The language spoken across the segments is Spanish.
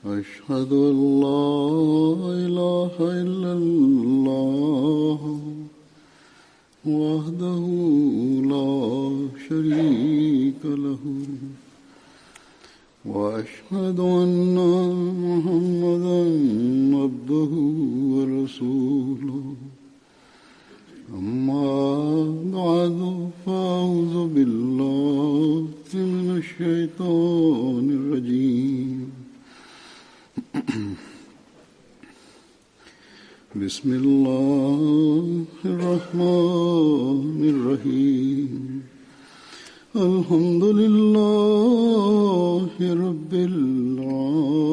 أشهد أن لا إله إلا الله وحده لا شريك له وأشهد أن محمدا عبده ورسوله أما بعد فأعوذ بالله من الشيطان الرجيم بسم الله الرحمن الرحيم الحمد لله رب العالمين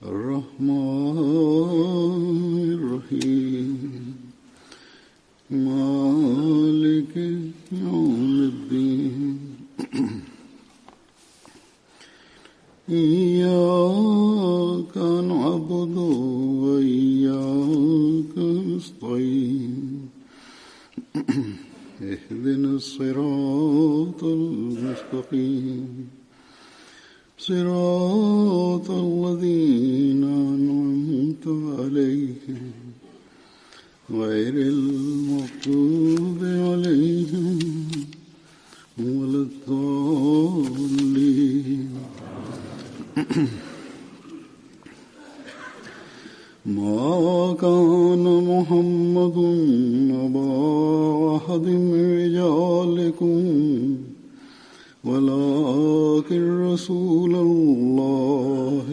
الرحمن الرحيم مالك يوم الدين إياك نعبد وإياك نستعين اهدنا الصراط المستقيم صراط الذين أنعمت عليهم غير المغضوب عليهم ولا الضالين ما كان محمد أبا أحد من رجالكم ولكن رسول الله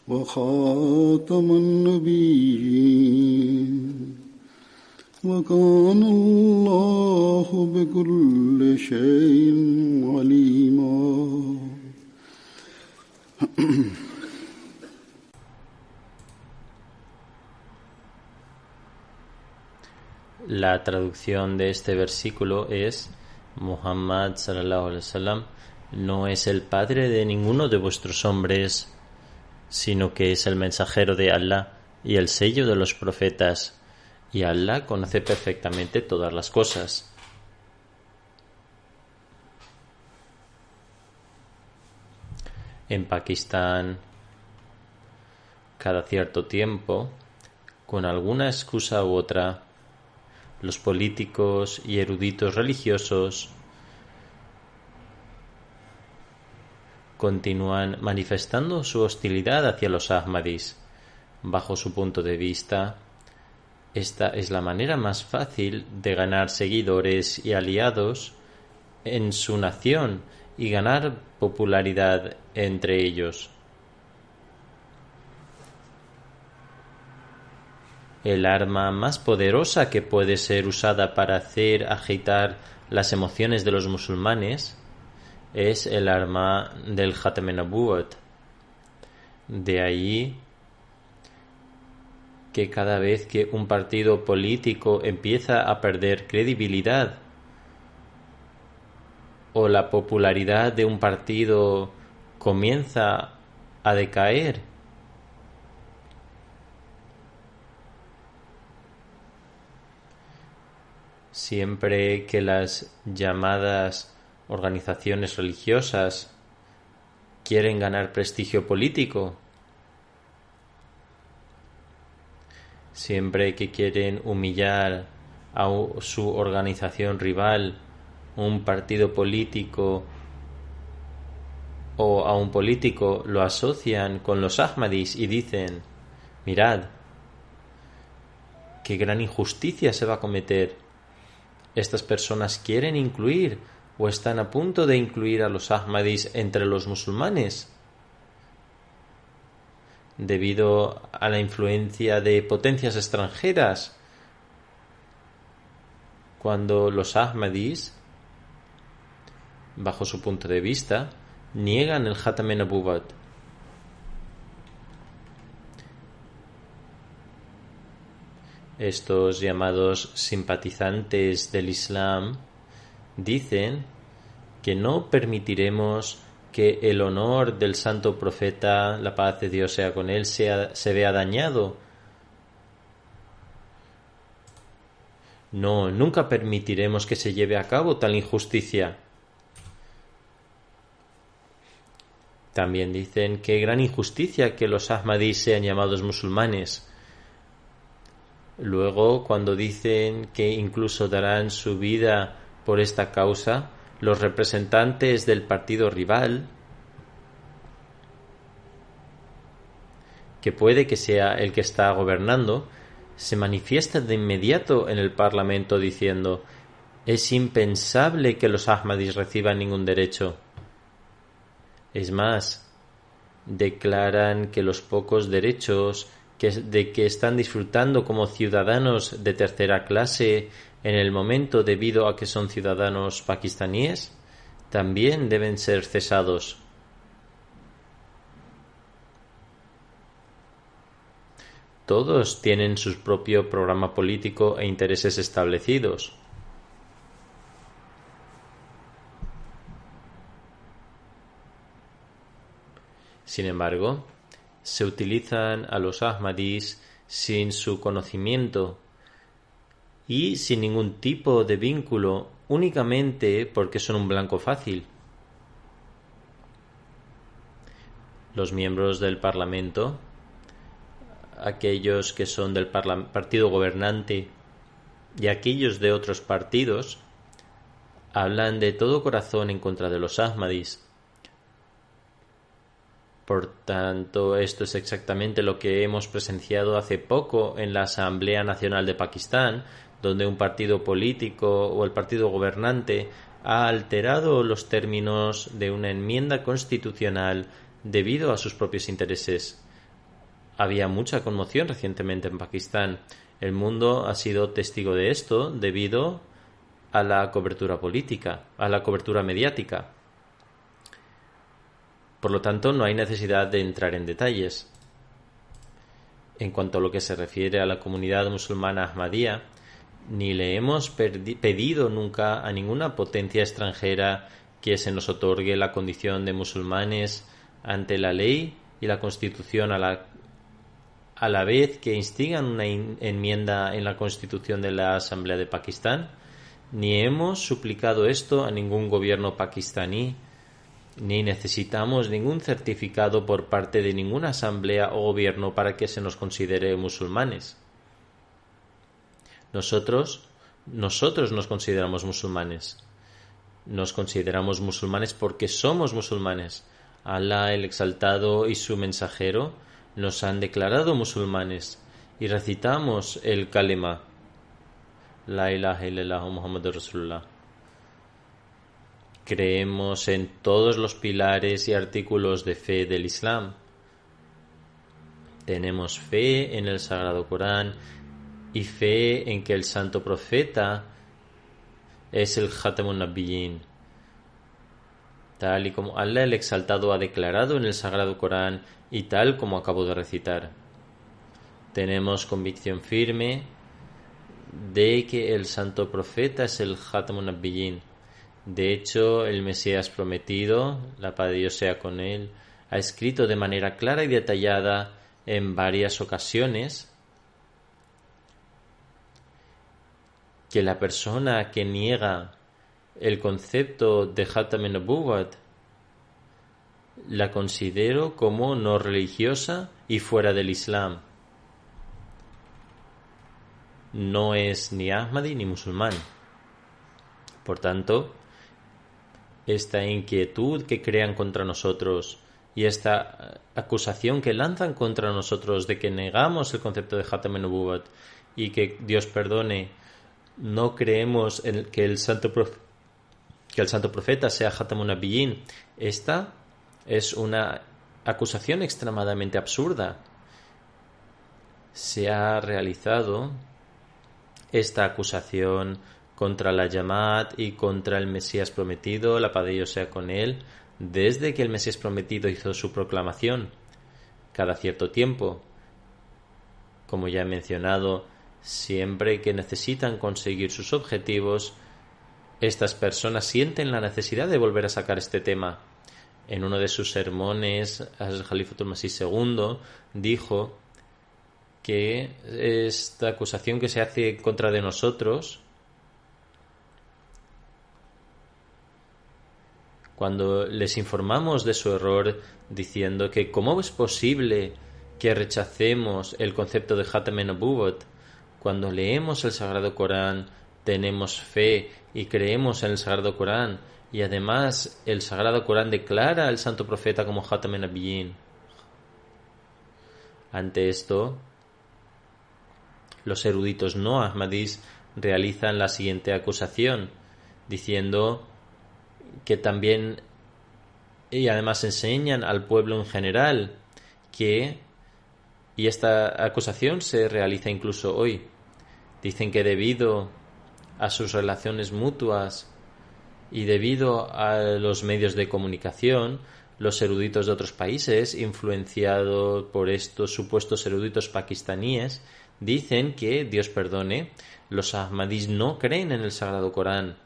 وخاتم النبيين وكان الله بكل شيء عليما. La traducción de este versículo es: Muhammad sallallahu alaihi wasallam no es el padre de ninguno de vuestros hombres, sino que es el mensajero de Allah y el sello de los profetas, y Allah conoce perfectamente todas las cosas. En Pakistán, cada cierto tiempo, con alguna excusa u otra, los políticos y eruditos religiosos continúan manifestando su hostilidad hacia los Ahmadis. Bajo su punto de vista, esta es la manera más fácil de ganar seguidores y aliados en su nación y ganar popularidad entre ellos. El arma más poderosa que puede ser usada para hacer agitar las emociones de los musulmanes es el arma del Khatam an-Nubuwat. De ahí que cada vez que un partido político empieza a perder credibilidad o la popularidad de un partido comienza a decaer, siempre que las llamadas organizaciones religiosas quieren ganar prestigio político, siempre que quieren humillar a su organización rival, un partido político o a un político, lo asocian con los Ahmadis y dicen: mirad, qué gran injusticia se va a cometer. Estas personas quieren incluir o están a punto de incluir a los Ahmadis entre los musulmanes debido a la influencia de potencias extranjeras, cuando los Ahmadis, bajo su punto de vista, niegan el Khatam an-Nubuwat. Estos llamados simpatizantes del Islam dicen que no permitiremos que el honor del santo profeta, la paz de Dios sea con él, se vea dañado. No, nunca permitiremos que se lleve a cabo tal injusticia. También dicen qué gran injusticia que los Ahmadis sean llamados musulmanes. Luego, cuando dicen que incluso darán su vida por esta causa, los representantes del partido rival, que puede que sea el que está gobernando, se manifiestan de inmediato en el Parlamento diciendo: es impensable que los Ahmadis reciban ningún derecho. Es más, declaran que los pocos derechos de que están disfrutando como ciudadanos de tercera clase en el momento debido a que son ciudadanos pakistaníes también deben ser cesados. Todos tienen su propio programa político e intereses establecidos. Sin embargo, se utilizan a los Ahmadis sin su conocimiento y sin ningún tipo de vínculo, únicamente porque son un blanco fácil. Los miembros del Parlamento, aquellos que son del partido gobernante y aquellos de otros partidos, hablan de todo corazón en contra de los Ahmadis. Por tanto, esto es exactamente lo que hemos presenciado hace poco en la Asamblea Nacional de Pakistán, donde un partido político o el partido gobernante ha alterado los términos de una enmienda constitucional debido a sus propios intereses. Había mucha conmoción recientemente en Pakistán. El mundo ha sido testigo de esto debido a la cobertura política, a la cobertura mediática. Por lo tanto, no hay necesidad de entrar en detalles. En cuanto a lo que se refiere a la comunidad musulmana Ahmadía, ni le hemos pedido nunca a ninguna potencia extranjera que se nos otorgue la condición de musulmanes ante la ley y la Constitución a la vez que instigan una enmienda en la Constitución de la Asamblea de Pakistán, ni hemos suplicado esto a ningún gobierno pakistaní, ni necesitamos ningún certificado por parte de ninguna asamblea o gobierno para que se nos considere musulmanes. Nosotros nos consideramos musulmanes. Nos consideramos musulmanes porque somos musulmanes. Alá el Exaltado y su mensajero nos han declarado musulmanes y recitamos el kalima: La ilaha illallah Muhammadur Rasulullah. Creemos en todos los pilares y artículos de fe del Islam. Tenemos fe en el Sagrado Corán y fe en que el Santo Profeta es el Khatamun Nabiyyin, tal y como Allah el Exaltado ha declarado en el Sagrado Corán y tal como acabo de recitar. Tenemos convicción firme de que el Santo Profeta es el Khatamun Nabiyyin. De hecho, el Mesías prometido, la paz de Dios sea con él, ha escrito de manera clara y detallada en varias ocasiones que la persona que niega el concepto de Khatam an-Nubuwwat la considero como no religiosa y fuera del Islam. No es ni Ahmadi ni musulmán. Por tanto, esta inquietud que crean contra nosotros y esta acusación que lanzan contra nosotros de que negamos el concepto de Khatam an-Nubuwwat y que Dios perdone, no creemos en que el Santo Profeta sea Khatamun Nabiyyin, esta es una acusación extremadamente absurda. Se ha realizado esta acusación contra la Jamaat y contra el Mesías prometido, la paz de Dios sea con él, desde que el Mesías prometido hizo su proclamación. Cada cierto tiempo, como ya he mencionado, siempre que necesitan conseguir sus objetivos, estas personas sienten la necesidad de volver a sacar este tema. En uno de sus sermones, el Jalifatul Masih II dijo que esta acusación que se hace contra de nosotros cuando les informamos de su error diciendo que cómo es posible que rechacemos el concepto de Khatam an-Nubuwwat, cuando leemos el Sagrado Corán, tenemos fe y creemos en el Sagrado Corán, y además el Sagrado Corán declara al Santo Profeta como Khatam an-Nabiyyin. Ante esto, los eruditos no ahmadís realizan la siguiente acusación, diciendo que también, y además enseñan al pueblo en general, que, y esta acusación se realiza incluso hoy, dicen que debido a sus relaciones mutuas y debido a los medios de comunicación, los eruditos de otros países, influenciados por estos supuestos eruditos pakistaníes, dicen que, Dios perdone, los ahmadís no creen en el Sagrado Corán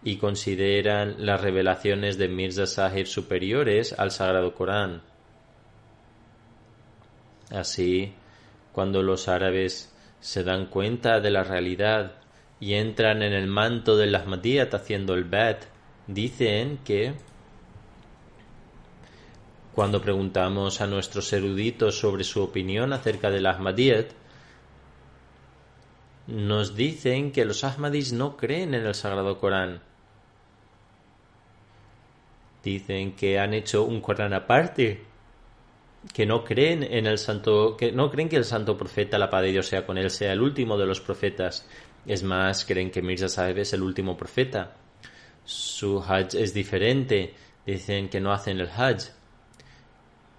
y consideran las revelaciones de Mirza Sahib superiores al Sagrado Corán. Así, cuando los árabes se dan cuenta de la realidad y entran en el manto del Ahmadiyyat haciendo el Bai'at, dicen que cuando preguntamos a nuestros eruditos sobre su opinión acerca del Ahmadiyyat, nos dicen que los Ahmadis no creen en el Sagrado Corán. Dicen que han hecho un Corán aparte, que no creen en el santo, que no creen que el santo profeta, la paz de Dios sea con él, sea el último de los profetas. Es más, creen que Mirza Sahib es el último profeta. Su Hajj es diferente. Dicen que no hacen el Hajj.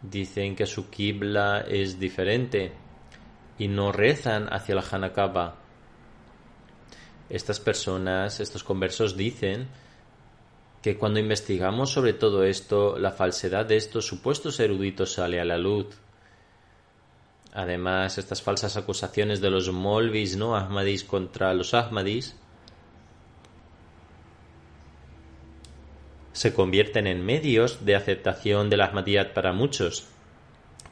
Dicen que su Qibla es diferente y no rezan hacia la Jana Kaaba. Estas personas, estos conversos dicen que cuando investigamos sobre todo esto, la falsedad de estos supuestos eruditos sale a la luz. Además, estas falsas acusaciones de los molvis no ahmadis contra los ahmadis se convierten en medios de aceptación del Ahmadiyyat para muchos.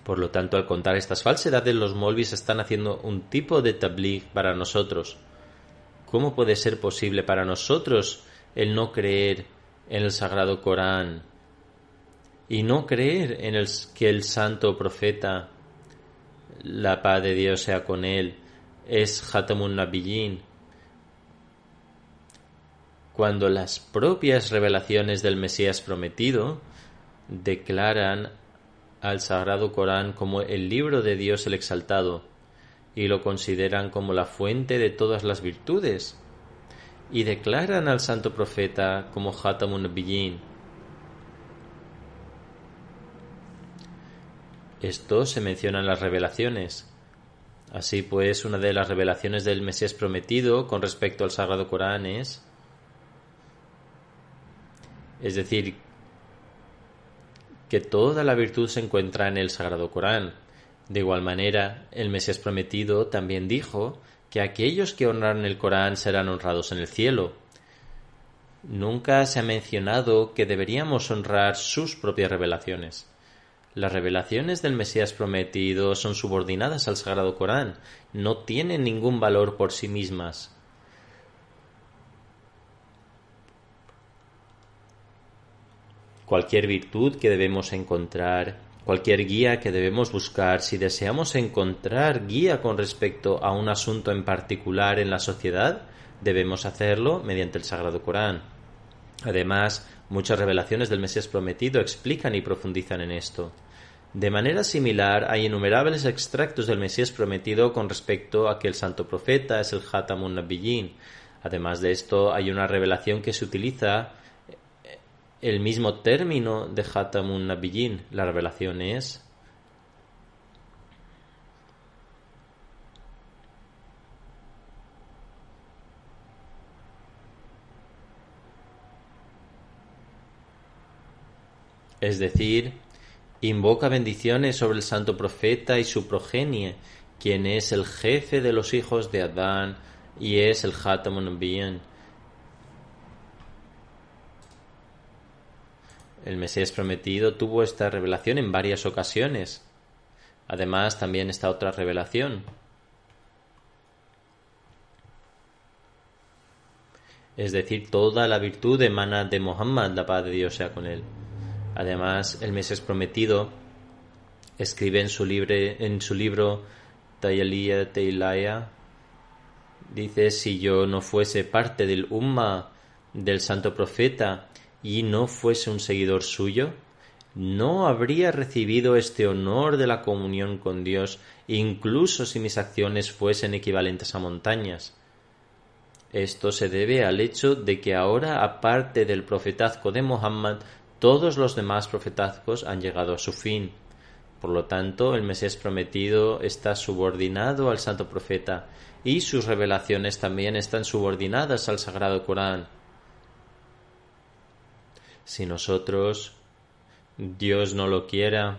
Por lo tanto, al contar estas falsedades, los molvis están haciendo un tipo de tabligh para nosotros. ¿Cómo puede ser posible para nosotros el no creer en el Sagrado Corán y no creer en que el santo profeta, la paz de Dios sea con él, es Khatamun Nabiyyin, cuando las propias revelaciones del Mesías prometido declaran al Sagrado Corán como el libro de Dios el Exaltado y lo consideran como la fuente de todas las virtudes y declaran al santo profeta como Khatamun Nabiyyin? Esto se menciona en las revelaciones. Así pues, una de las revelaciones del Mesías prometido con respecto al Sagrado Corán es decir, que toda la virtud se encuentra en el Sagrado Corán. De igual manera, el Mesías prometido también dijo que aquellos que honran el Corán serán honrados en el cielo. Nunca se ha mencionado que deberíamos honrar sus propias revelaciones. Las revelaciones del Mesías prometido son subordinadas al Sagrado Corán, no tienen ningún valor por sí mismas. Cualquier virtud que debemos encontrar, cualquier guía que debemos buscar, si deseamos encontrar guía con respecto a un asunto en particular en la sociedad, debemos hacerlo mediante el Sagrado Corán. Además, muchas revelaciones del Mesías prometido explican y profundizan en esto. De manera similar, hay innumerables extractos del Mesías prometido con respecto a que el santo profeta es el Khatamun Nabiyyin. Además de esto, hay una revelación que se utiliza el mismo término de Khatamun Nabiyyin. La revelación es decir, invoca bendiciones sobre el santo profeta y su progenie, quien es el jefe de los hijos de Adán y es el Khatamun Nabiyyin. El Mesías prometido tuvo esta revelación en varias ocasiones. Además, también está otra revelación. Es decir, toda la virtud emana de Muhammad, la paz de Dios sea con él. Además, el Mesías prometido escribe en su libro Tayaliyat Ilaya, dice: si yo no fuese parte del Umma del santo profeta y no fuese un seguidor suyo, no habría recibido este honor de la comunión con Dios, incluso si mis acciones fuesen equivalentes a montañas. Esto se debe al hecho de que ahora, aparte del profetazgo de Muhammad, todos los demás profetazgos han llegado a su fin. Por lo tanto, el Mesías prometido está subordinado al santo profeta y sus revelaciones también están subordinadas al sagrado Corán. Si nosotros, Dios no lo quiera,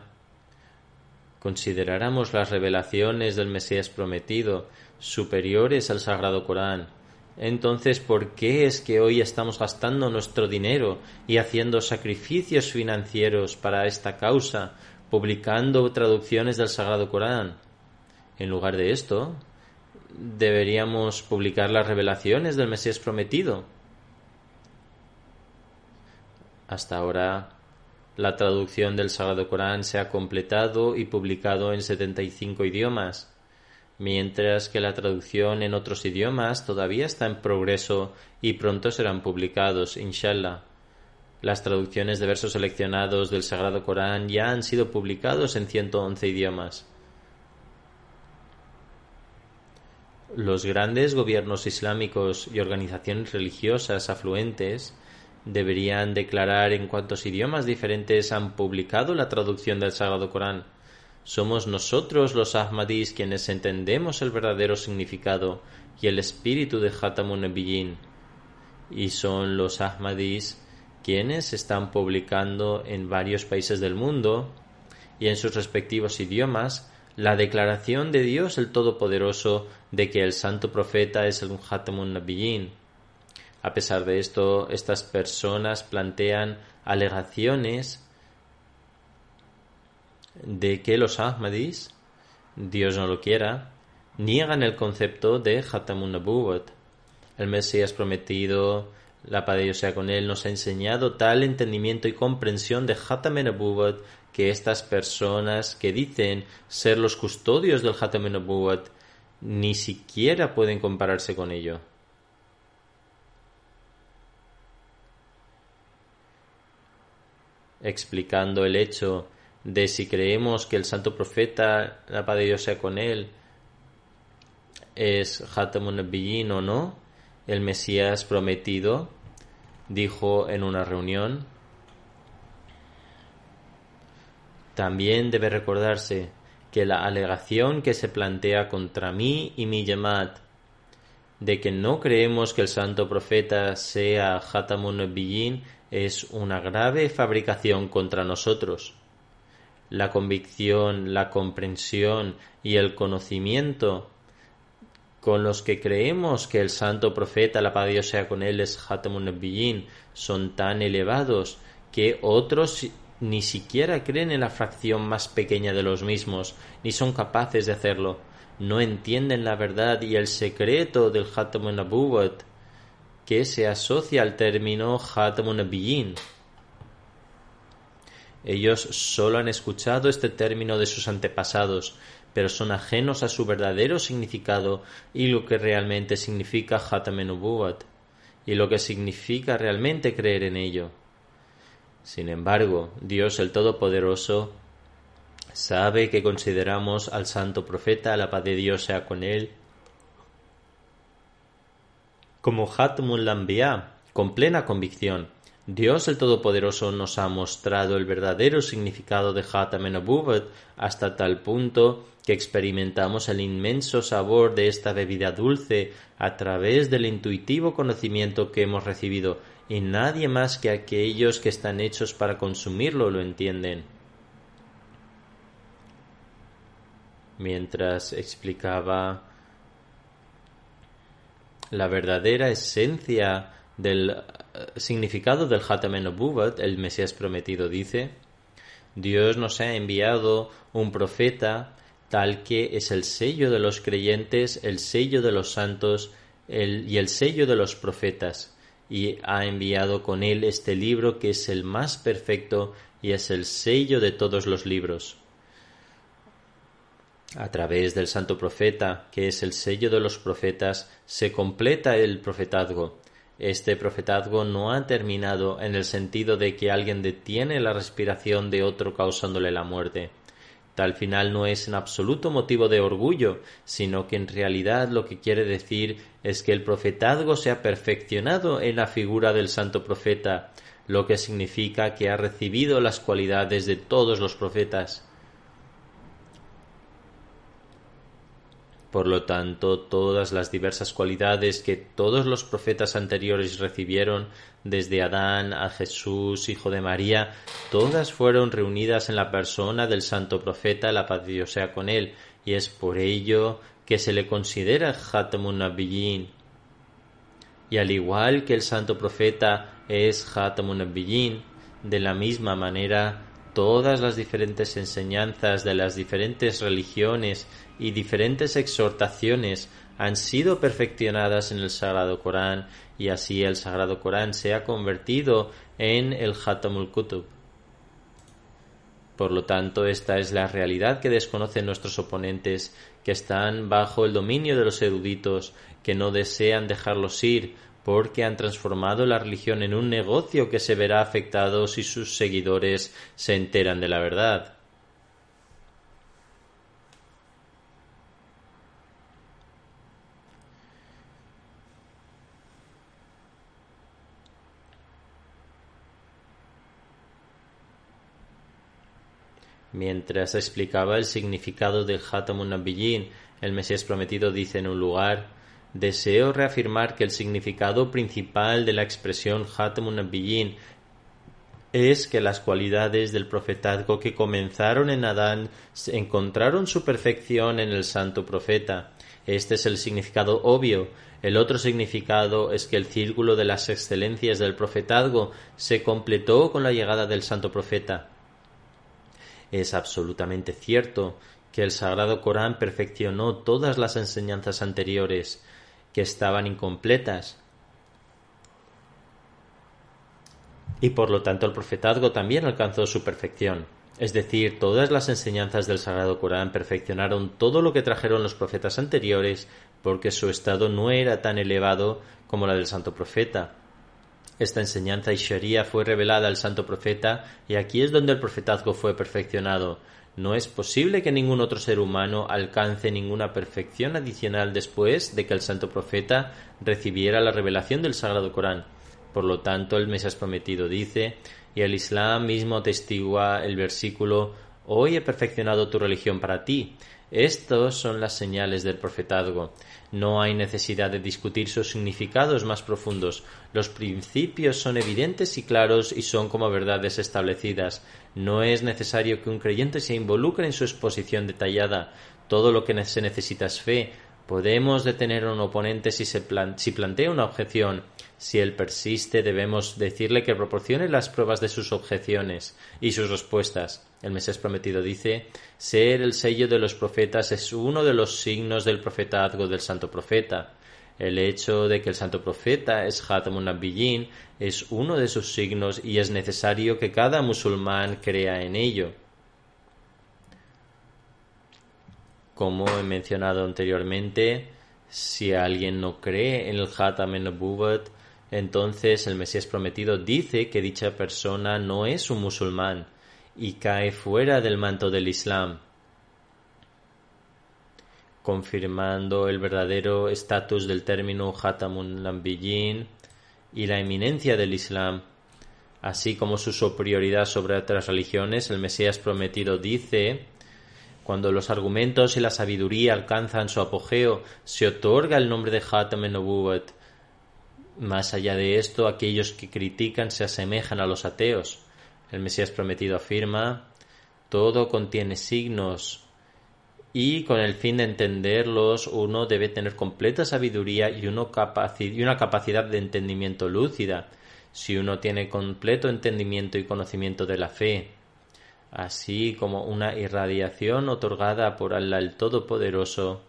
consideráramos las revelaciones del Mesías prometido superiores al sagrado Corán, entonces, ¿por qué es que hoy estamos gastando nuestro dinero y haciendo sacrificios financieros para esta causa, publicando traducciones del Sagrado Corán? En lugar de esto, deberíamos publicar las revelaciones del Mesías prometido. Hasta ahora, la traducción del Sagrado Corán se ha completado y publicado en 75 idiomas. Mientras que la traducción en otros idiomas todavía está en progreso y pronto serán publicados, inshallah. Las traducciones de versos seleccionados del Sagrado Corán ya han sido publicados en 111 idiomas. Los grandes gobiernos islámicos y organizaciones religiosas afluentes deberían declarar en cuántos idiomas diferentes han publicado la traducción del Sagrado Corán. Somos nosotros los Ahmadís quienes entendemos el verdadero significado y el espíritu de Khatamun Nabiyyin, y son los Ahmadís quienes están publicando en varios países del mundo y en sus respectivos idiomas la declaración de Dios el Todopoderoso de que el santo profeta es el Khatamun Nabiyyin. A pesar de esto, estas personas plantean alegaciones de que los Ahmadís, Dios no lo quiera, niegan el concepto de Khatamun Nabuwat. El Mesías prometido, la paz de Dios sea con él, nos ha enseñado tal entendimiento y comprensión de Khatamun Nabuwat que estas personas que dicen ser los custodios del Khatamun Nabuwat ni siquiera pueden compararse con ello. Explicando el hecho de si creemos que el santo profeta, la paz de Dios sea con él, es Khatamun Nabiyyin o no, el Mesías prometido dijo en una reunión: también debe recordarse que la alegación que se plantea contra mí y mi Jamaat de que no creemos que el santo profeta sea Khatamun Nabiyyin es una grave fabricación contra nosotros. La convicción, la comprensión y el conocimiento con los que creemos que el santo profeta, la paz de Dios sea con él, es Khatamun Nabiyyin, son tan elevados que otros ni siquiera creen en la fracción más pequeña de los mismos, ni son capaces de hacerlo. No entienden la verdad y el secreto del Khatamun Nabuwat, que se asocia al término Khatamun Nabiyyin. Ellos solo han escuchado este término de sus antepasados, pero son ajenos a su verdadero significado y lo que realmente significa Khatamun Nabuwat, y lo que significa realmente creer en ello. Sin embargo, Dios el Todopoderoso sabe que consideramos al santo profeta, la paz de Dios sea con él, como Khatamul Anbiya, con plena convicción. Dios el Todopoderoso nos ha mostrado el verdadero significado de Khatamun Nabuwat hasta tal punto que experimentamos el inmenso sabor de esta bebida dulce a través del intuitivo conocimiento que hemos recibido, y nadie más que aquellos que están hechos para consumirlo lo entienden. Mientras explicaba la verdadera esencia del significado del Khatamun Nabuwat, el Mesías prometido dice: Dios nos ha enviado un profeta tal que es el sello de los creyentes, el sello de los santos y el sello de los profetas. y ha enviado con él este libro que es el más perfecto y es el sello de todos los libros. A través del santo profeta, que es el sello de los profetas, se completa el profetazgo. Este profetazgo no ha terminado en el sentido de que alguien detiene la respiración de otro causándole la muerte. Tal final no es en absoluto motivo de orgullo, sino que en realidad lo que quiere decir es que el profetazgo se ha perfeccionado en la figura del santo profeta, lo que significa que ha recibido las cualidades de todos los profetas. Por lo tanto, todas las diversas cualidades que todos los profetas anteriores recibieron, desde Adán a Jesús, hijo de María, todas fueron reunidas en la persona del santo profeta, la paz de Dios sea con él, y es por ello que se le considera Khatamun Nabiyyin. Y al igual que el santo profeta es Khatamun Nabiyyin, de la misma manera todas las diferentes enseñanzas de las diferentes religiones y diferentes exhortaciones han sido perfeccionadas en el Sagrado Corán, y así el Sagrado Corán se ha convertido en el Khatamul Kutub. Por lo tanto, esta es la realidad que desconocen nuestros oponentes, que están bajo el dominio de los eruditos, que no desean dejarlos ir, porque han transformado la religión en un negocio que se verá afectado si sus seguidores se enteran de la verdad. Mientras explicaba el significado del Khatamun Nabiyyin, el Mesías prometido dice en un lugar: deseo reafirmar que el significado principal de la expresión Khatamun Nabiyyin es que las cualidades del profetazgo que comenzaron en Adán encontraron su perfección en el santo profeta. Este es el significado obvio. El otro significado es que el círculo de las excelencias del profetazgo se completó con la llegada del santo profeta. Es absolutamente cierto que el Sagrado Corán perfeccionó todas las enseñanzas anteriores que estaban incompletas, y por lo tanto el profetazgo también alcanzó su perfección. Es decir, todas las enseñanzas del Sagrado Corán perfeccionaron todo lo que trajeron los profetas anteriores, porque su estado no era tan elevado como la del santo profeta. Esta enseñanza y Sharia fue revelada al santo profeta, y aquí es donde el profetazgo fue perfeccionado. No es posible que ningún otro ser humano alcance ninguna perfección adicional después de que el santo profeta recibiera la revelación del Sagrado Corán. Por lo tanto, el Mesías prometido dice, y el Islam mismo atestigua el versículo: hoy he perfeccionado tu religión para ti. Estos son las señales del profetazgo. No hay necesidad de discutir sus significados más profundos. Los principios son evidentes y claros y son como verdades establecidas. No es necesario que un creyente se involucre en su exposición detallada. Todo lo que se necesita es fe. Podemos detener a un oponente si plantea una objeción. Si él persiste, debemos decirle que proporcione las pruebas de sus objeciones y sus respuestas. El Mesías prometido dice: ser el sello de los profetas es uno de los signos del profetazgo del santo profeta. El hecho de que el santo profeta es Khatamun Nabiyyin es uno de sus signos, y es necesario que cada musulmán crea en ello. Como he mencionado anteriormente, si alguien no cree en el Khatam en-Nubuwat, entonces el Mesías prometido dice que dicha persona no es un musulmán y cae fuera del manto del Islam, confirmando el verdadero estatus del término Khatamun Nabiyyin y la eminencia del Islam, así como su superioridad sobre otras religiones. El Mesías prometido dice: cuando los argumentos y la sabiduría alcanzan su apogeo, se otorga el nombre de Khatam en-Nubuwat. Más allá de esto, aquellos que critican se asemejan a los ateos. El Mesías prometido afirma: todo contiene signos, y con el fin de entenderlos uno debe tener completa sabiduría y una capacidad de entendimiento lúcida. Si uno tiene completo entendimiento y conocimiento de la fe, así como una irradiación otorgada por Allah el Todopoderoso,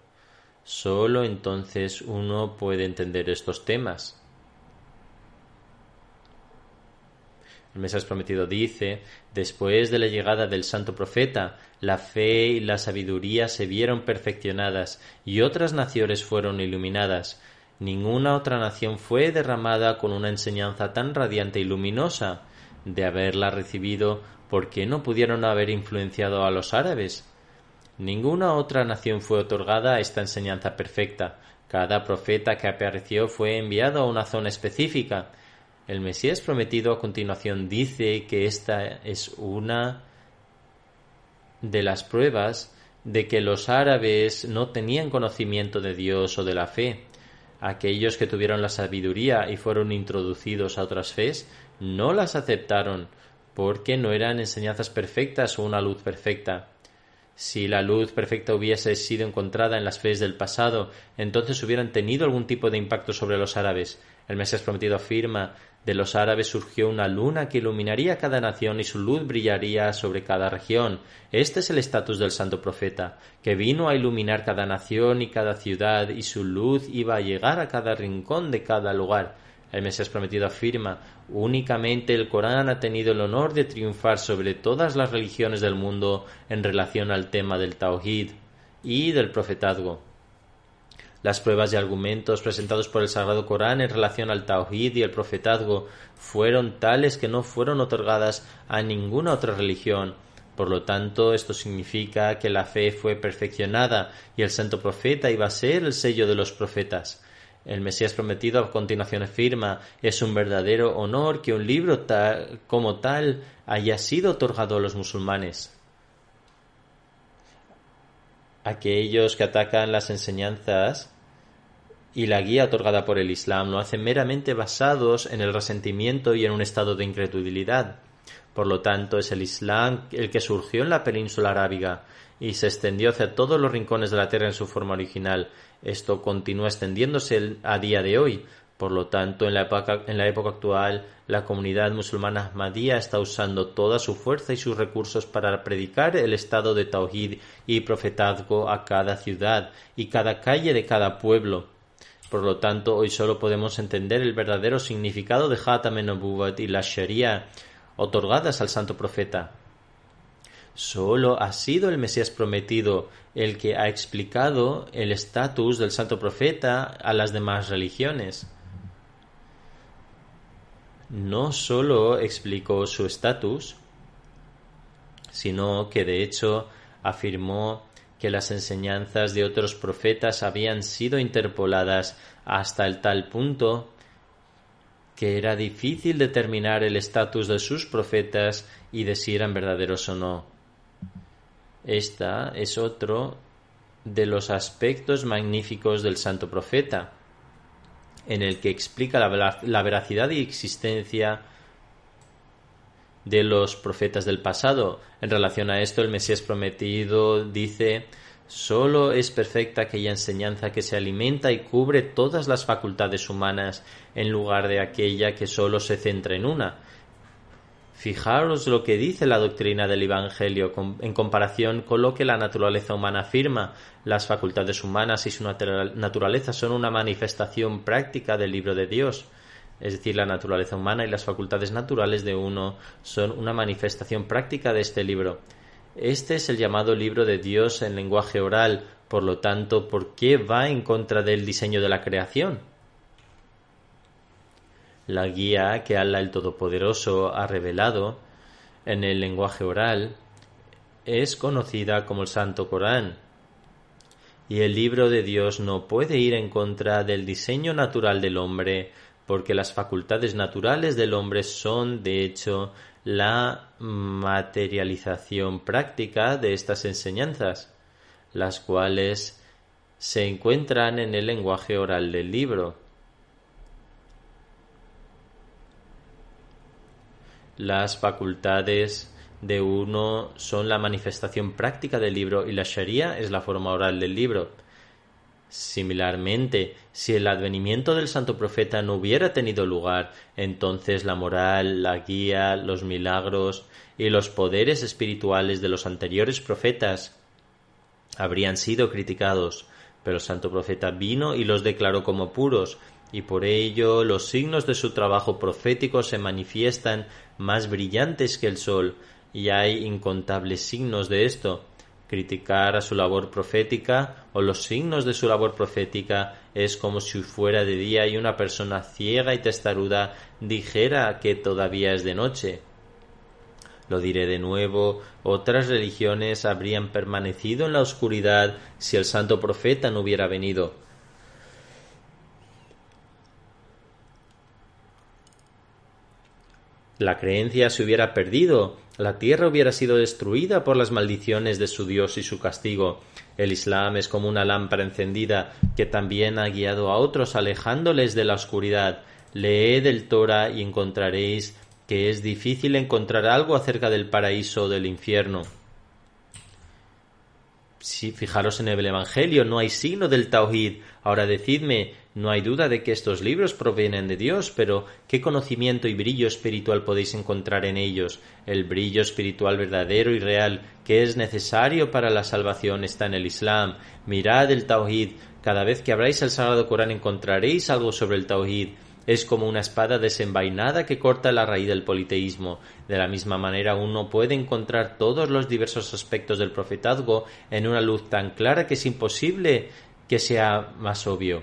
solo entonces uno puede entender estos temas. El Mesías prometido dice: después de la llegada del santo profeta, la fe y la sabiduría se vieron perfeccionadas y otras naciones fueron iluminadas. Ninguna otra nación fue derramada con una enseñanza tan radiante y luminosa. De haberla recibido, ¿por qué no pudieron haber influenciado a los árabes? Ninguna otra nación fue otorgada esta enseñanza perfecta. Cada profeta que apareció fue enviado a una zona específica. El Mesías prometido a continuación dice que esta es una de las pruebas de que los árabes no tenían conocimiento de Dios o de la fe. Aquellos que tuvieron la sabiduría y fueron introducidos a otras fes no las aceptaron porque no eran enseñanzas perfectas o una luz perfecta. Si la luz perfecta hubiese sido encontrada en las fes del pasado, entonces hubieran tenido algún tipo de impacto sobre los árabes. El Mesías prometido afirma: de los árabes surgió una luna que iluminaría cada nación y su luz brillaría sobre cada región. Este es el estatus del santo profeta, que vino a iluminar cada nación y cada ciudad, y su luz iba a llegar a cada rincón de cada lugar. El Mesías prometido afirma: únicamente el Corán ha tenido el honor de triunfar sobre todas las religiones del mundo en relación al tema del Tawhid y del profetazgo. Las pruebas y argumentos presentados por el Sagrado Corán en relación al Tawhid y el profetazgo fueron tales que no fueron otorgadas a ninguna otra religión. Por lo tanto, esto significa que la fe fue perfeccionada y el santo profeta iba a ser el sello de los profetas. El Mesías prometido a continuación afirma: es un verdadero honor que un libro como tal haya sido otorgado a los musulmanes. Aquellos que atacan las enseñanzas y la guía otorgada por el Islam lo hacen meramente basados en el resentimiento y en un estado de incredulidad. Por lo tanto, es el Islam el que surgió en la península arábiga y se extendió hacia todos los rincones de la tierra en su forma original. Esto continúa extendiéndose a día de hoy. Por lo tanto, en la época actual, la comunidad musulmana ahmadía está usando toda su fuerza y sus recursos para predicar el estado de Tawhid y profetazgo a cada ciudad y cada calle de cada pueblo. Por lo tanto, hoy solo podemos entender el verdadero significado de Khatam an-Nubuwat y la Sharia otorgadas al santo profeta. Solo ha sido el Mesías prometido el que ha explicado el estatus del santo profeta a las demás religiones. No solo explicó su estatus, sino que de hecho afirmó que las enseñanzas de otros profetas habían sido interpoladas hasta el tal punto que era difícil determinar el estatus de sus profetas y de si eran verdaderos o no. Esta es otro de los aspectos magníficos del santo profeta, en el que explica la veracidad y existencia de los profetas del pasado. En relación a esto, el Mesías prometido dice: solo es perfecta aquella enseñanza que se alimenta y cubre todas las facultades humanas, en lugar de aquella que solo se centra en una. Fijaros lo que dice la doctrina del Evangelio en comparación con lo que la naturaleza humana afirma. Las facultades humanas y su naturaleza son una manifestación práctica del libro de Dios. Es decir, la naturaleza humana y las facultades naturales de uno son una manifestación práctica de este libro. Este es el llamado libro de Dios en lenguaje oral. Por lo tanto, ¿por qué va en contra del diseño de la creación? La guía que Allah el Todopoderoso ha revelado en el lenguaje oral es conocida como el Santo Corán, y el libro de Dios no puede ir en contra del diseño natural del hombre, porque las facultades naturales del hombre son, de hecho, la materialización práctica de estas enseñanzas, las cuales se encuentran en el lenguaje oral del libro. Las facultades de uno son la manifestación práctica del libro y la Sharia es la forma oral del libro. Similarmente, si el advenimiento del santo profeta no hubiera tenido lugar, entonces la moral, la guía, los milagros y los poderes espirituales de los anteriores profetas habrían sido criticados, pero el santo profeta vino y los declaró como puros. y por ello los signos de su trabajo profético se manifiestan más brillantes que el sol, y hay incontables signos de esto. Criticar a su labor profética o los signos de su labor profética es como si fuera de día y una persona ciega y testaruda dijera que todavía es de noche. Lo diré de nuevo, otras religiones habrían permanecido en la oscuridad si el santo profeta no hubiera venido. La creencia se hubiera perdido, la tierra hubiera sido destruida por las maldiciones de su Dios y su castigo. El Islam es como una lámpara encendida que también ha guiado a otros alejándoles de la oscuridad. Leed el Torah y encontraréis que es difícil encontrar algo acerca del paraíso o del infierno. Si fijaros en el Evangelio, no hay signo del Tauhid. Ahora decidme, no hay duda de que estos libros provienen de Dios, pero ¿qué conocimiento y brillo espiritual podéis encontrar en ellos? El brillo espiritual verdadero y real que es necesario para la salvación está en el Islam. Mirad el Tauhid. Cada vez que abráis el Sagrado Corán encontraréis algo sobre el Tauhid. Es como una espada desenvainada que corta la raíz del politeísmo. De la misma manera, uno puede encontrar todos los diversos aspectos del profetazgo en una luz tan clara que es imposible que sea más obvio.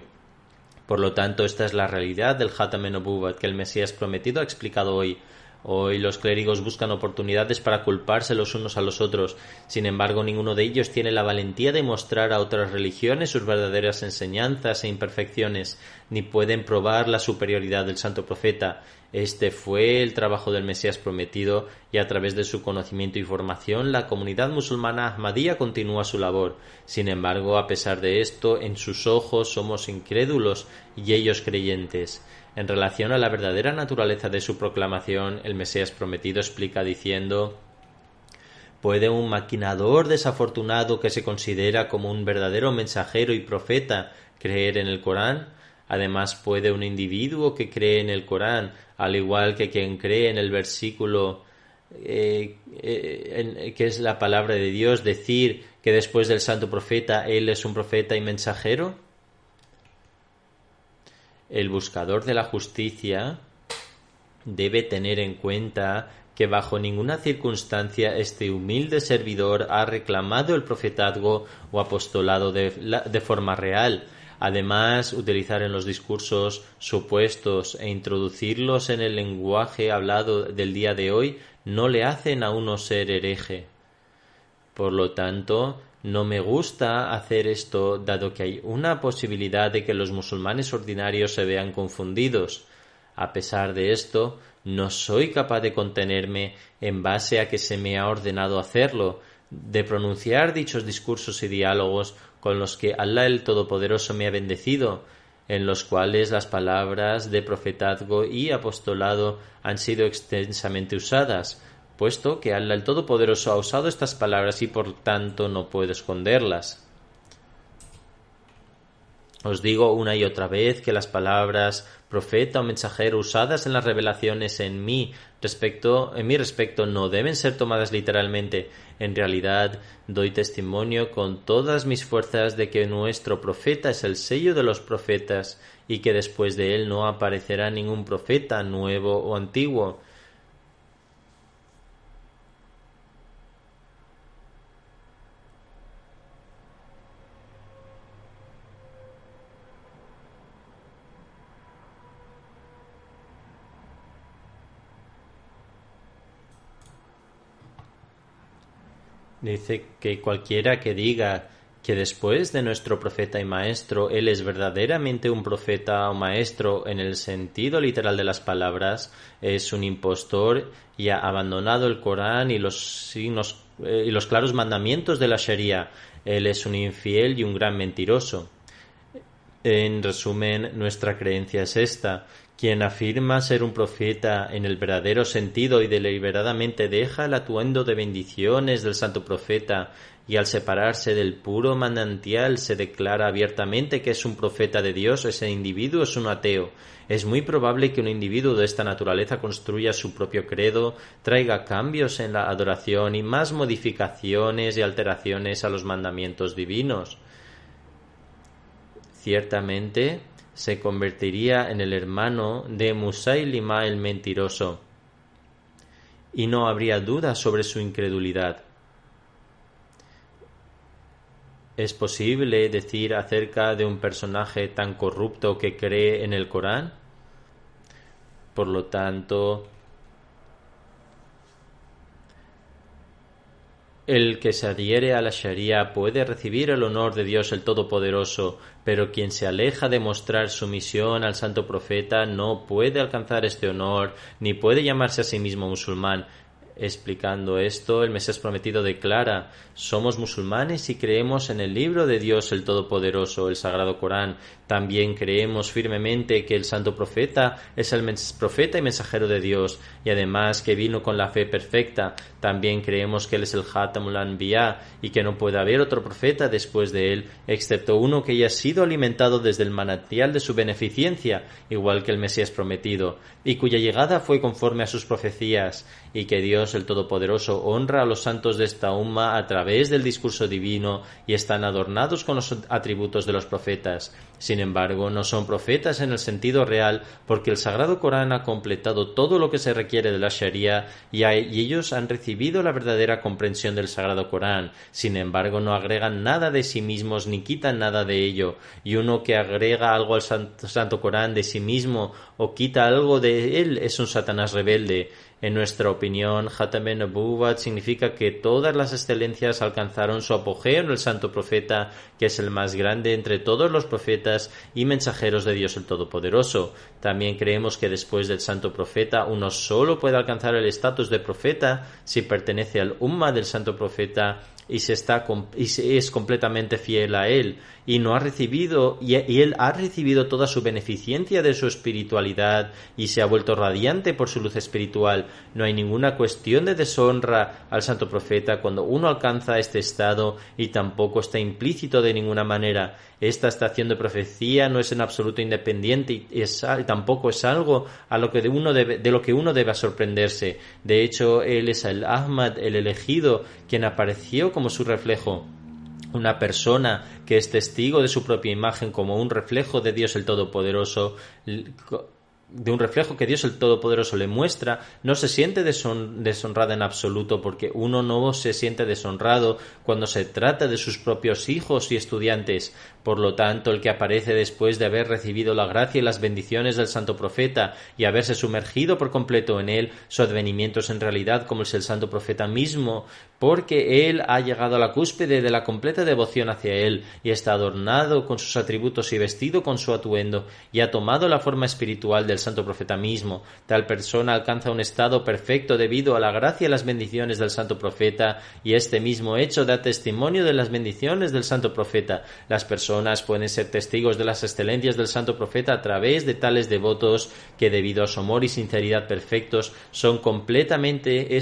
Por lo tanto, esta es la realidad del Hatam en-Nubuwat que el Mesías prometido ha explicado hoy. Hoy los clérigos buscan oportunidades para culparse los unos a los otros. Sin embargo, ninguno de ellos tiene la valentía de mostrar a otras religiones sus verdaderas enseñanzas e imperfecciones, ni pueden probar la superioridad del santo profeta. Este fue el trabajo del Mesías prometido, y a través de su conocimiento y formación la comunidad musulmana Ahmadía continúa su labor. Sin embargo, a pesar de esto, en sus ojos somos incrédulos y ellos creyentes. En relación a la verdadera naturaleza de su proclamación, el Mesías prometido explica diciendo: ¿puede un maquinador desafortunado que se considera como un verdadero mensajero y profeta creer en el Corán? Además, ¿puede un individuo que cree en el Corán, al igual que quien cree en el versículo que es la palabra de Dios, decir que después del santo profeta él es un profeta y mensajero? El buscador de la justicia debe tener en cuenta que bajo ninguna circunstancia este humilde servidor ha reclamado el profetazgo o apostolado de forma real. Además, utilizar en los discursos supuestos e introducirlos en el lenguaje hablado del día de hoy no le hacen a uno ser hereje. Por lo tanto, no me gusta hacer esto, dado que hay una posibilidad de que los musulmanes ordinarios se vean confundidos. A pesar de esto, no soy capaz de contenerme en base a que se me ha ordenado hacerlo, de pronunciar dichos discursos y diálogos con los que Allah el Todopoderoso me ha bendecido, en los cuales las palabras de profetazgo y apostolado han sido extensamente usadas, puesto que Allah el Todopoderoso ha usado estas palabras y por tanto no puedo esconderlas. Os digo una y otra vez que las palabras profeta o mensajero usadas en las revelaciones en mi respecto no deben ser tomadas literalmente. En realidad, doy testimonio con todas mis fuerzas de que nuestro profeta es el sello de los profetas y que después de él no aparecerá ningún profeta nuevo o antiguo. Dice que cualquiera que diga que después de nuestro profeta y maestro él es verdaderamente un profeta o maestro en el sentido literal de las palabras, es un impostor y ha abandonado el Corán y los claros mandamientos de la Sharia. Él es un infiel y un gran mentiroso. En resumen, nuestra creencia es esta: quien afirma ser un profeta en el verdadero sentido y deliberadamente deja el atuendo de bendiciones del santo profeta y al separarse del puro manantial se declara abiertamente que es un profeta de Dios, ese individuo es un ateo. Es muy probable que un individuo de esta naturaleza construya su propio credo, traiga cambios en la adoración y más modificaciones y alteraciones a los mandamientos divinos. Ciertamente, se convertiría en el hermano de Musailima el mentiroso, y no habría duda sobre su incredulidad. ¿Es posible decir acerca de un personaje tan corrupto que cree en el Corán? Por lo tanto, el que se adhiere a la Sharia puede recibir el honor de Dios el Todopoderoso, pero quien se aleja de mostrar sumisión al Santo Profeta no puede alcanzar este honor, ni puede llamarse a sí mismo musulmán. Explicando esto, el Mesías prometido declara: somos musulmanes y creemos en el libro de Dios el Todopoderoso, el Sagrado Corán. También creemos firmemente que el Santo Profeta es el profeta y mensajero de Dios, y además que vino con la fe perfecta. También creemos que él es el Khatamul Anbiya y que no puede haber otro profeta después de él, excepto uno que haya sido alimentado desde el manantial de su beneficencia, igual que el Mesías prometido, y cuya llegada fue conforme a sus profecías, y que Dios el Todopoderoso honra a los santos de esta umma a través del discurso divino y están adornados con los atributos de los profetas. Sin embargo, no son profetas en el sentido real, porque el Sagrado Corán ha completado todo lo que se requiere de la Sharia y ellos han recibido la verdadera comprensión del Sagrado Corán. Sin embargo, no agregan nada de sí mismos ni quitan nada de ello, y uno que agrega algo al Santo Corán de sí mismo o quita algo de él es un Satanás rebelde. En nuestra opinión, Khatam Nubuwat significa que todas las excelencias alcanzaron su apogeo en el Santo Profeta, que es el más grande entre todos los profetas y mensajeros de Dios el Todopoderoso. También creemos que después del Santo Profeta uno solo puede alcanzar el estatus de profeta si pertenece al Umma del Santo Profeta y se es completamente fiel a él, y no ha recibido y él ha recibido toda su beneficencia de su espiritualidad y se ha vuelto radiante por su luz espiritual. No hay ninguna cuestión de deshonra al Santo Profeta cuando uno alcanza este estado, y tampoco está implícito de ninguna manera. Esta estación de profecía no es en absoluto independiente y tampoco es algo a lo que de lo que uno deba sorprenderse. De hecho, él es el Ahmad, el elegido, quien apareció como su reflejo. Una persona que es testigo de su propia imagen como un reflejo de Dios el Todopoderoso, de un reflejo que Dios el Todopoderoso le muestra, no se siente deshonrada en absoluto, porque uno no se siente deshonrado cuando se trata de sus propios hijos y estudiantes. Por lo tanto, el que aparece después de haber recibido la gracia y las bendiciones del Santo Profeta y haberse sumergido por completo en él, su advenimiento es en realidad como es el Santo Profeta mismo, porque él ha llegado a la cúspide de la completa devoción hacia él y está adornado con sus atributos y vestido con su atuendo y ha tomado la forma espiritual del Santo Profeta mismo. Tal persona alcanza un estado perfecto debido a la gracia y las bendiciones del Santo Profeta, y este mismo hecho da testimonio de las bendiciones del Santo Profeta. Las personas pueden ser testigos de las excelencias del Santo Profeta a través de tales devotos que, debido a su amor y sinceridad perfectos, son completamente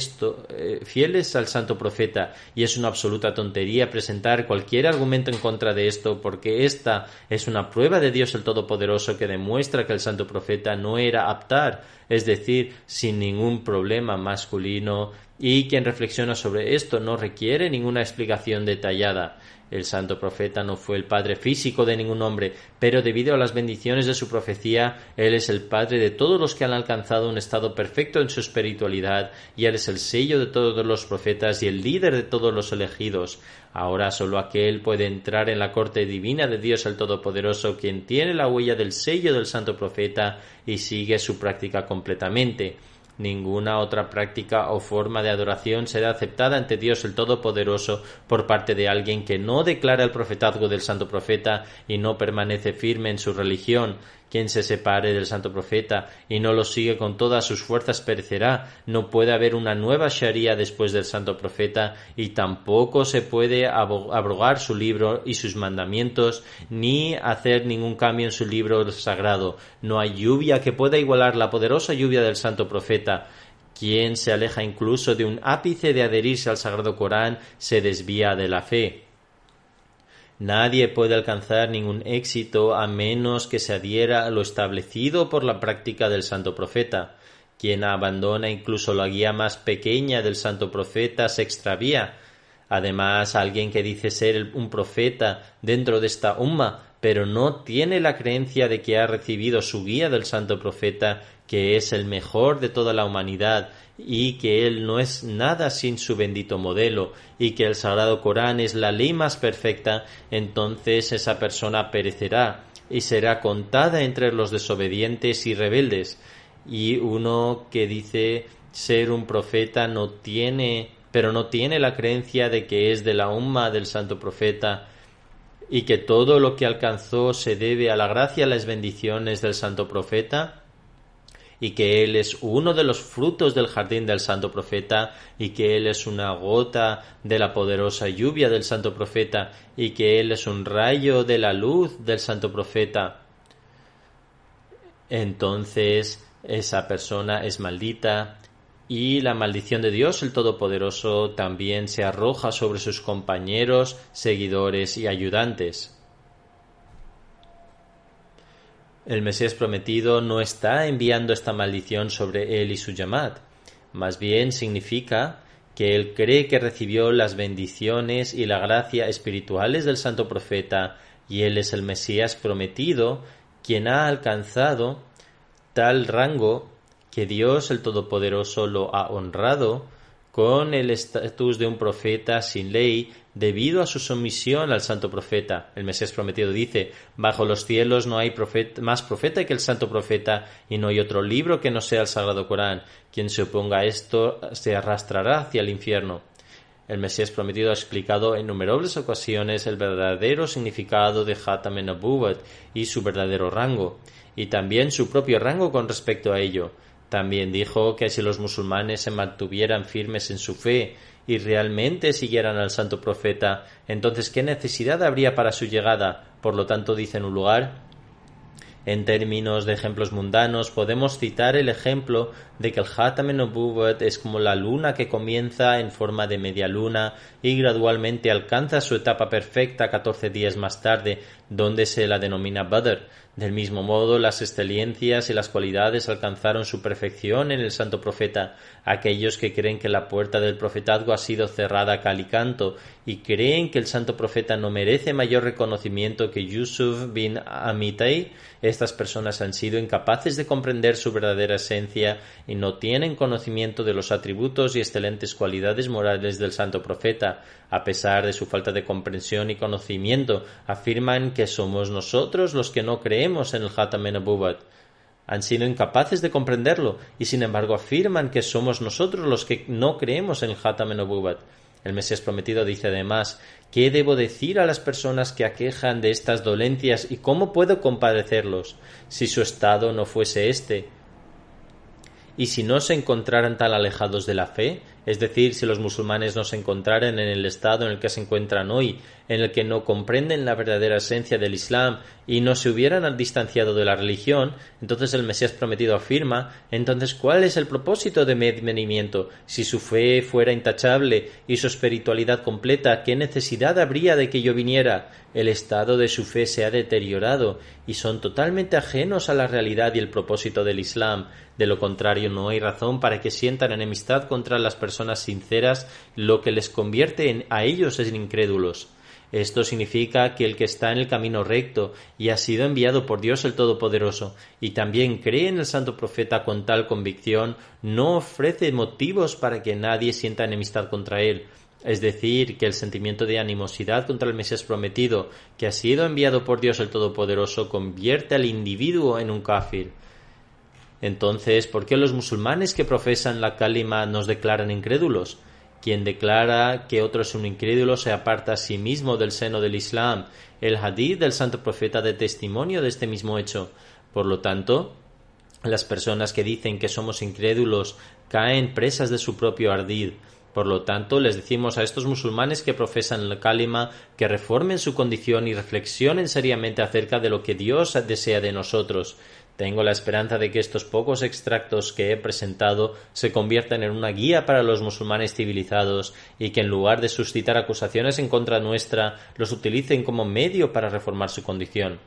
fieles al Santo Profeta, y es una absoluta tontería presentar cualquier argumento en contra de esto, porque esta es una prueba de Dios el Todopoderoso que demuestra que el Santo Profeta no era aptar, es decir, sin ningún problema masculino, y quien reflexiona sobre esto no requiere ninguna explicación detallada. El Santo Profeta no fue el padre físico de ningún hombre, pero debido a las bendiciones de su profecía, él es el padre de todos los que han alcanzado un estado perfecto en su espiritualidad, y él es el sello de todos los profetas y el líder de todos los elegidos. Ahora solo aquel puede entrar en la corte divina de Dios el Todopoderoso, quien tiene la huella del sello del Santo Profeta y sigue su práctica completamente. Ninguna otra práctica o forma de adoración será aceptada ante Dios el Todopoderoso por parte de alguien que no declara el profetazgo del Santo Profeta y no permanece firme en su religión. Quien se separe del Santo Profeta y no lo sigue con todas sus fuerzas perecerá. No puede haber una nueva Sharia después del Santo Profeta, y tampoco se puede abrogar su libro y sus mandamientos, ni hacer ningún cambio en su libro sagrado. No hay lluvia que pueda igualar la poderosa lluvia del Santo Profeta. Quien se aleja incluso de un ápice de adherirse al Sagrado Corán se desvía de la fe. Nadie puede alcanzar ningún éxito a menos que se adhiera a lo establecido por la práctica del Santo Profeta. Quien abandona incluso la guía más pequeña del Santo Profeta se extravía. Además, alguien que dice ser un profeta dentro de esta umma pero no tiene la creencia de que ha recibido su guía del santo profeta, que es el mejor de toda la humanidad, y que él no es nada sin su bendito modelo, y que el sagrado Corán es la ley más perfecta, entonces esa persona perecerá y será contada entre los desobedientes y rebeldes. Y uno que dice ser un profeta pero no tiene la creencia de que es de la umma del santo profeta, y que todo lo que alcanzó se debe a la gracia y las bendiciones del santo profeta, y que él es uno de los frutos del jardín del santo profeta, y que él es una gota de la poderosa lluvia del santo profeta, y que él es un rayo de la luz del santo profeta, entonces esa persona es maldita, y la maldición de Dios el Todopoderoso también se arroja sobre sus compañeros, seguidores y ayudantes. El Mesías prometido no está enviando esta maldición sobre él y su Yamat. Más bien significa que él cree que recibió las bendiciones y la gracia espirituales del santo profeta, y él es el Mesías prometido, quien ha alcanzado tal rango que Dios el Todopoderoso lo ha honrado con el estatus de un profeta sin ley debido a su sumisión al santo profeta. El Mesías prometido dice: bajo los cielos no hay más profeta que el santo profeta, y no hay otro libro que no sea el sagrado Corán. Quien se oponga a esto se arrastrará hacia el infierno. El Mesías prometido ha explicado en innumerables ocasiones el verdadero significado de Khatam an-Nubuwwat y su verdadero rango, y también su propio rango con respecto a ello. También dijo que si los musulmanes se mantuvieran firmes en su fe y realmente siguieran al santo profeta, entonces ¿qué necesidad habría para su llegada? Por lo tanto, dice en un lugar: en términos de ejemplos mundanos, podemos citar el ejemplo de que el Khatam an-Nubuwwat es como la luna que comienza en forma de media luna y gradualmente alcanza su etapa perfecta 14 días más tarde, donde se la denomina Badr. Del mismo modo, las excelencias y las cualidades alcanzaron su perfección en el santo profeta. Aquellos que creen que la puerta del profetazgo ha sido cerrada a cal y canto y creen que el santo profeta no merece mayor reconocimiento que Yusuf bin Amitay, estas personas han sido incapaces de comprender su verdadera esencia y no tienen conocimiento de los atributos y excelentes cualidades morales del santo profeta. A pesar de su falta de comprensión y conocimiento, afirman que somos nosotros los que no creemos en el Khatam an-Nubuwwat. Han sido incapaces de comprenderlo y sin embargo afirman que somos nosotros los que no creemos en el Khatam an-Nubuwwat. El Mesías prometido dice además: ¿qué debo decir a las personas que aquejan de estas dolencias y cómo puedo compadecerlos si su estado no fuese este? Y si no se encontraran tan alejados de la fe, es decir, si los musulmanes no se encontraran en el estado en el que se encuentran hoy, en el que no comprenden la verdadera esencia del Islam y no se hubieran distanciado de la religión, entonces el Mesías prometido afirma: entonces ¿cuál es el propósito de mi advenimiento? Si su fe fuera intachable y su espiritualidad completa, ¿qué necesidad habría de que yo viniera? El estado de su fe se ha deteriorado y son totalmente ajenos a la realidad y el propósito del Islam. De lo contrario, no hay razón para que sientan enemistad contra las personas sinceras, lo que les convierte a ellos en incrédulos. Esto significa que el que está en el camino recto y ha sido enviado por Dios el Todopoderoso y también cree en el santo profeta con tal convicción, no ofrece motivos para que nadie sienta enemistad contra él. Es decir, que el sentimiento de animosidad contra el Mesías prometido, que ha sido enviado por Dios el Todopoderoso, convierte al individuo en un kafir. Entonces, ¿por qué los musulmanes que profesan la kalima nos declaran incrédulos? Quien declara que otro es un incrédulo se aparta a sí mismo del seno del Islam. El hadith del santo profeta da testimonio de este mismo hecho. Por lo tanto, las personas que dicen que somos incrédulos caen presas de su propio ardid. Por lo tanto, les decimos a estos musulmanes que profesan la kalima que reformen su condición y reflexionen seriamente acerca de lo que Dios desea de nosotros. Tengo la esperanza de que estos pocos extractos que he presentado se conviertan en una guía para los musulmanes civilizados y que en lugar de suscitar acusaciones en contra nuestra, los utilicen como medio para reformar su condición.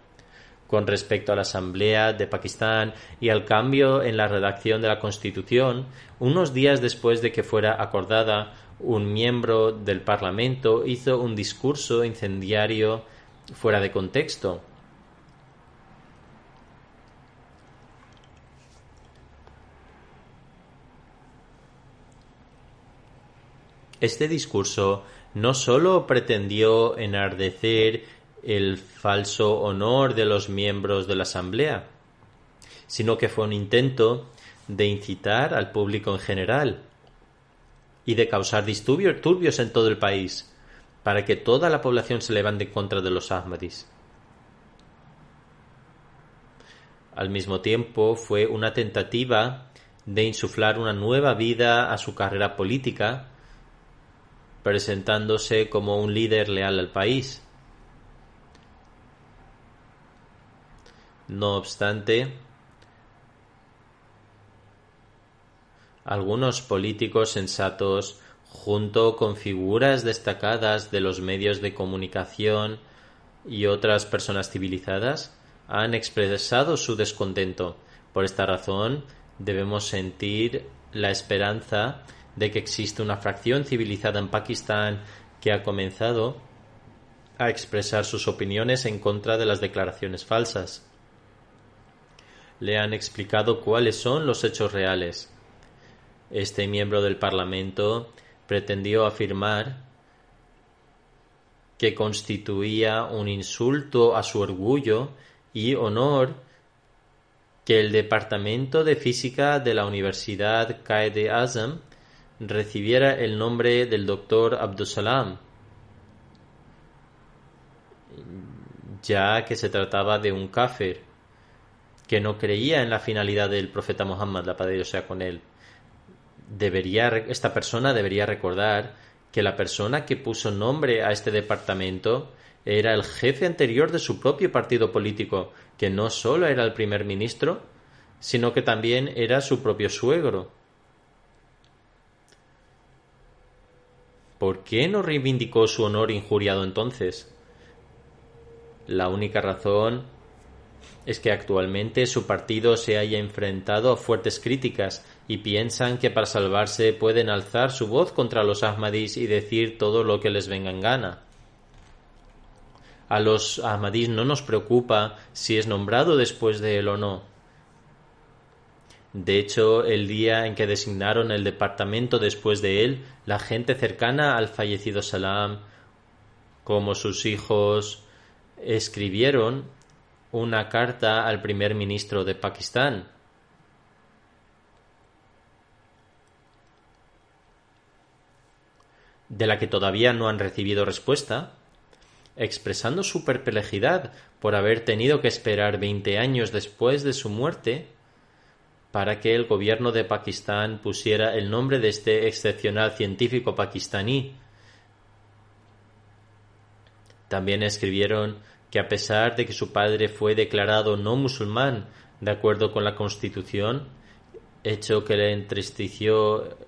Con respecto a la Asamblea de Pakistán y al cambio en la redacción de la Constitución, unos días después de que fuera acordada, un miembro del Parlamento hizo un discurso incendiario fuera de contexto. Este discurso no solo pretendió enardecer el falso honor de los miembros de la Asamblea, sino que fue un intento de incitar al público en general y de causar disturbios en todo el país para que toda la población se levante en contra de los Ahmadis. Al mismo tiempo, fue una tentativa de insuflar una nueva vida a su carrera política, presentándose como un líder leal al país. No obstante, algunos políticos sensatos, junto con figuras destacadas de los medios de comunicación y otras personas civilizadas, han expresado su descontento. Por esta razón, debemos sentir la esperanza de que existe una fracción civilizada en Pakistán que ha comenzado a expresar sus opiniones en contra de las declaraciones falsas. Le han explicado cuáles son los hechos reales. Este miembro del Parlamento pretendió afirmar que constituía un insulto a su orgullo y honor que el Departamento de Física de la Universidad Quaid-e-Azam recibiera el nombre del Dr. Abdusalam, ya que se trataba de un kafir que no creía en la finalidad del profeta Muhammad, la paz de Dios sea con él. Esta persona debería recordar que la persona que puso nombre a este departamento era el jefe anterior de su propio partido político, que no solo era el primer ministro, sino que también era su propio suegro. ¿Por qué no reivindicó su honor injuriado entonces? La única razón es que actualmente su partido se haya enfrentado a fuertes críticas y piensan que para salvarse pueden alzar su voz contra los Ahmadis y decir todo lo que les venga en gana. A los Ahmadis no nos preocupa si es nombrado después de él o no. De hecho, el día en que designaron el departamento después de él, la gente cercana al fallecido Salam, como sus hijos, escribieron una carta al primer ministro de Pakistán. De la que todavía no han recibido respuesta, expresando su perplejidad por haber tenido que esperar 20 años después de su muerte para que el gobierno de Pakistán pusiera el nombre de este excepcional científico pakistaní. También escribieron que a pesar de que su padre fue declarado no musulmán de acuerdo con la Constitución, hecho que le entristeció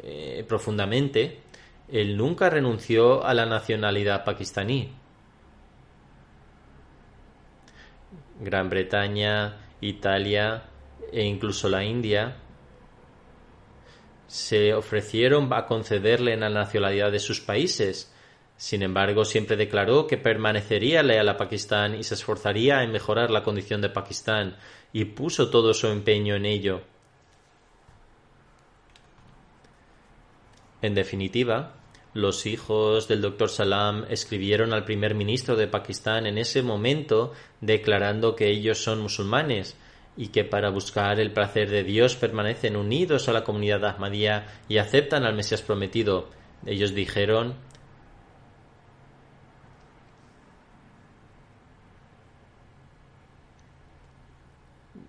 profundamente, él nunca renunció a la nacionalidad pakistaní. Gran Bretaña, Italia e incluso la India se ofrecieron a concederle la nacionalidad de sus países. Sin embargo, siempre declaró que permanecería leal a Pakistán y se esforzaría en mejorar la condición de Pakistán, y puso todo su empeño en ello. En definitiva, los hijos del Dr. Salam escribieron al primer ministro de Pakistán en ese momento declarando que ellos son musulmanes y que para buscar el placer de Dios permanecen unidos a la comunidad ahmadía y aceptan al Mesías prometido. Ellos dijeron: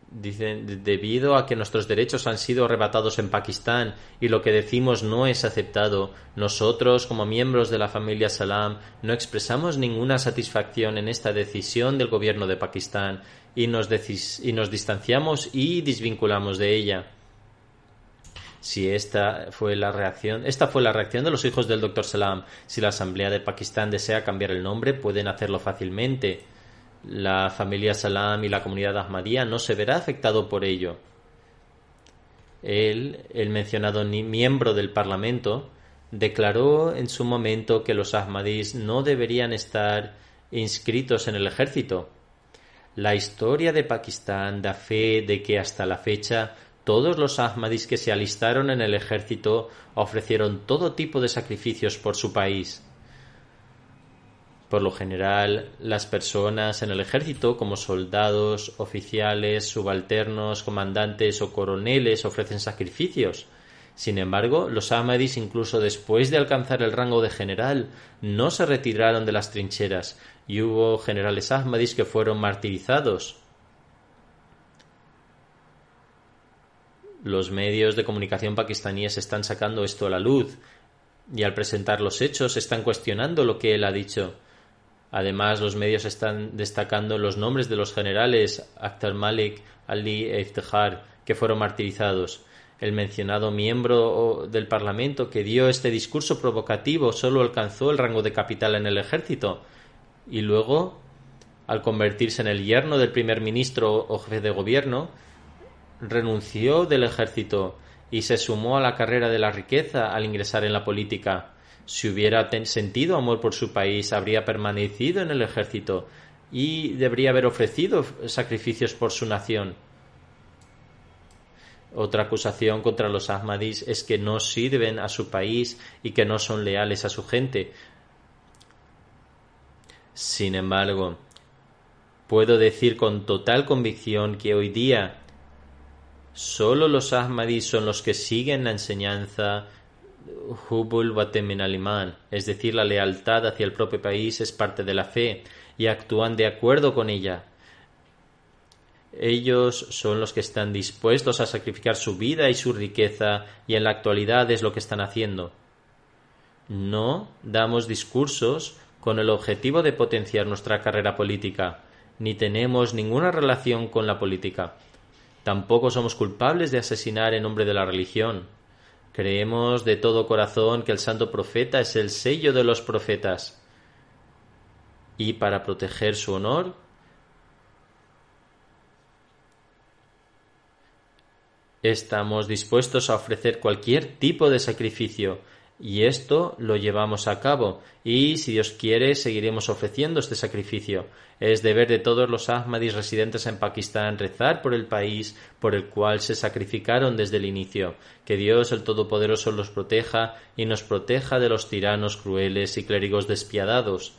debido a que nuestros derechos han sido arrebatados en Pakistán y lo que decimos no es aceptado, nosotros, como miembros de la familia Salam, no expresamos ninguna satisfacción en esta decisión del gobierno de Pakistán y nos distanciamos y desvinculamos de ella. Si esta fue la reacción de los hijos del Dr. Salam. Si la Asamblea de Pakistán desea cambiar el nombre, pueden hacerlo fácilmente. La familia Salam y la comunidad Ahmadía no se verá afectado por ello. El mencionado miembro del Parlamento, declaró en su momento que los Ahmadis no deberían estar inscritos en el ejército. La historia de Pakistán da fe de que hasta la fecha Todos los Ahmadis que se alistaron en el ejército ofrecieron todo tipo de sacrificios por su país. Por lo general, las personas en el ejército, como soldados, oficiales, subalternos, comandantes o coroneles, ofrecen sacrificios. Sin embargo, los Ahmadis, incluso después de alcanzar el rango de general, no se retiraron de las trincheras, y hubo generales Ahmadis que fueron martirizados. Los medios de comunicación pakistaníes están sacando esto a la luz, y al presentar los hechos están cuestionando lo que él ha dicho. Además, los medios están destacando los nombres de los generales Akhtar Malik, Ali e Iftihar, que fueron martirizados. El mencionado miembro del Parlamento que dio este discurso provocativo solo alcanzó el rango de capitán en el ejército, y luego, al convertirse en el yerno del primer ministro o jefe de gobierno, renunció del ejército y se sumó a la carrera de la riqueza al ingresar en la política. Si hubiera sentido amor por su país, habría permanecido en el ejército y debería haber ofrecido sacrificios por su nación. Otra acusación contra los Ahmadis es que no sirven a su país y que no son leales a su gente. Sin embargo, puedo decir con total convicción que hoy día solo los Ahmadis son los que siguen la enseñanza Hubul Watan min al-Iman, es decir, la lealtad hacia el propio país es parte de la fe, y actúan de acuerdo con ella. Ellos son los que están dispuestos a sacrificar su vida y su riqueza, y en la actualidad es lo que están haciendo. No damos discursos con el objetivo de potenciar nuestra carrera política, ni tenemos ninguna relación con la política. Tampoco somos culpables de asesinar en nombre de la religión. Creemos de todo corazón que el santo profeta es el sello de los profetas, y para proteger su honor estamos dispuestos a ofrecer cualquier tipo de sacrificio, y esto lo llevamos a cabo, y si Dios quiere seguiremos ofreciendo este sacrificio. Es deber de todos los Ahmadis residentes en Pakistán rezar por el país por el cual se sacrificaron desde el inicio. Que Dios el Todopoderoso los proteja y nos proteja de los tiranos crueles y clérigos despiadados.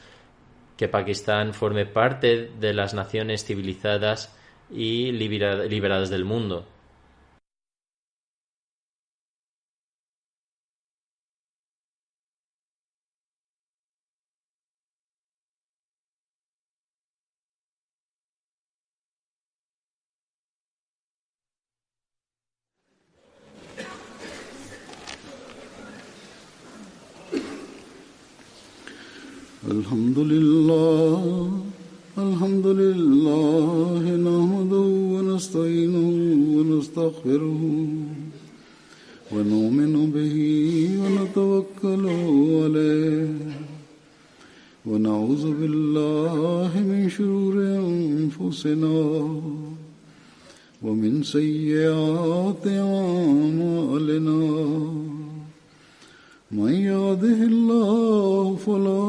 Que Pakistán forme parte de las naciones civilizadas y liberadas del mundo. الحمد لله نحمده ونستعينه ونستغفره ونؤمن به ونتوكل عليه ونعوذ بالله من شرور أنفسنا ومن سيئات أعمالنا من يهده الله فلا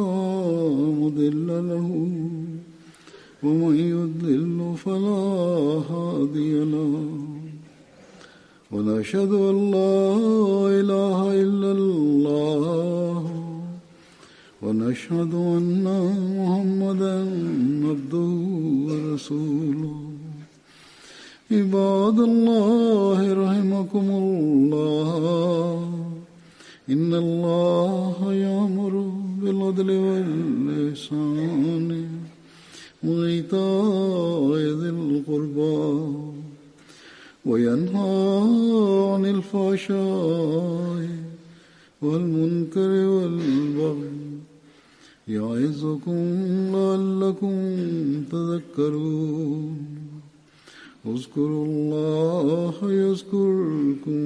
مضل له ومن يضلل فلا هادي له ونشهد أن لا إله إلا الله ونشهد أن محمدا عبده ورسوله عباد الله رحمكم الله إن الله يأمر بالعدل والإحسان وإيتاء ذي القربى وينهى عن الفحشاء والمنكر والبغي يعظكم لعلكم تذكرون اذكروا الله يذكركم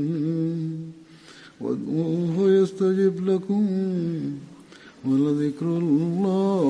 وادعوه يستجب لكم ولذكر الله